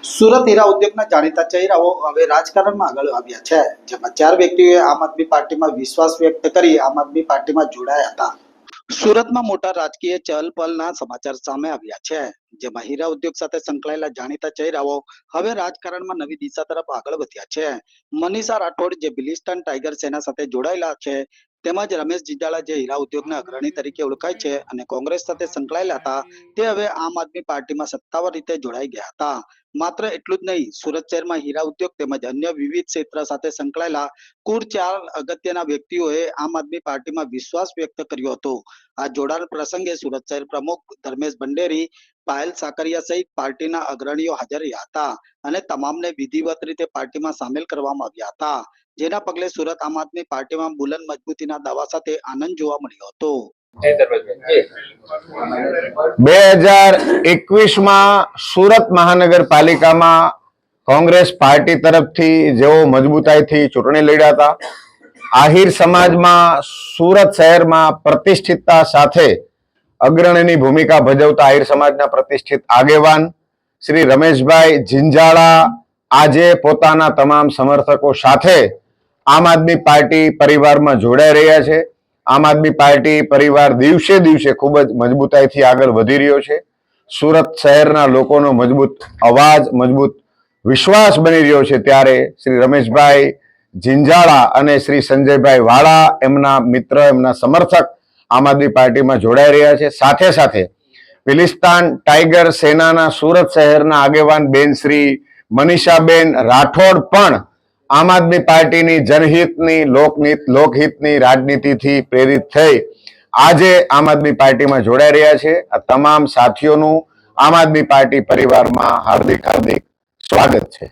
સુરત હીરા ઉદ્યોગના જાણીતા ચહેરાઓ હવે રાજકારણમાં આગળ આવ્યા છે, જેમાં 4 વ્યક્તિઓએ આમ આદમી પાર્ટીમાં વિશ્વાસ વ્યક્ત કરી આમ આદમી પાર્ટીમાં જોડાયા હતા. સુરતમાં મોટા રાજકીય ચહલપહલના સમાચાર સામે આવ્યા છે, જેમાં હીરા ઉદ્યોગ સાથે સંકળાયેલા જાણીતા ચહેરાઓ હવે રાજકારણમાં નવી દિશા તરફ આગળ વધ્યા છે. મનીષા રાઠોડ, જે બિલિસ્ટન ટાઈગર સેના સાથે જોડાયેલા છે, તેમજ રમેશ જીજાળા, જે હીરા ઉદ્યોગના અગ્રણી તરીકે ઓળખાય છે અને કોંગ્રેસ સાથે સંકળાયેલા હતા, તે હવે આમ આદમી પાર્ટીમાં સત્તાવાર રીતે જોડાઈ ગયા હતા. માત્ર એટલું જ નહીં, સુરત શહેરમાં હીરા ઉદ્યોગ તેમજ અન્ય વિવિધ ક્ષેત્ર સાથે સંકળાયેલા કુલ 4 અગત્યના વ્યક્તિઓએ આમ આદમી પાર્ટીમાં વિશ્વાસ વ્યક્ત કર્યો હતો. આ જોડાણ પ્રસંગે સુરત શહેર પ્રમુખ ધર્મેશ ભંડેરી, પાયલ સાકરિયા સહિત પાર્ટીના અગ્રણીઓ હાજર રહ્યા હતા અને તમામને વિધિવત રીતે પાર્ટીમાં સામેલ કરવામાં આવ્યા હતા, જેના પગલે સુરત આમ આદમી પાર્ટીમાં બુલંદ મજબૂતીના દાવા સાથે આનંદ જોવા મળ્યો હતો. 2021 સુરત મહાનગરપાલિકામાં કોંગ્રેસ પાર્ટી તરફથી જેઓ મજબૂતાઈથી ચૂંટણી લડ્યા હતા, આહિર સમાજમાં સુરત શહેરમાં પ્રતિષ્ઠિતતા સાથે અગ્રણીની ભૂમિકા ભજવતા આહિર સમાજના પ્રતિષ્ઠિત આગેવાન શ્રી રમેશભાઈ જીંજાળા આજે પોતાના તમામ સમર્થકો સાથે આમ આદમી પાર્ટી પરિવારમાં જોડાઈ રહ્યા છે. આમ આદમી પાર્ટી પરિવાર દિવસે દિવસે ખૂબ જ મજબૂતાઈથી આગળ વધી રહ્યો છે. સુરત શહેરના લોકોનો મજબૂત અવાજ, મજબૂત વિશ્વાસ બની રહ્યો છે. ત્યારે શ્રી રમેશભાઈ જીંજાળા અને શ્રી સંજયભાઈ વાળા, એમના મિત્ર, એમના સમર્થક આમ આદમી પાર્ટીમાં જોડાઈ રહ્યા છે. સાથે સાથે બિલિસ્ટન ટાઈગર સેનાના સુરત શહેરના આગેવાન બેન શ્રી મનીષાબેન રાઠોડ પણ આમ આદમી પાર્ટીની જનહિતની, લોકહિતની રાજનીતિથી પ્રેરિત થઈ આજે આમ આદમી પાર્ટીમાં જોડાઈ રહ્યા છે. આ તમામ સાથીઓનું આમ આદમી પાર્ટી પરિવારમાં હાર્દિક સ્વાગત છે.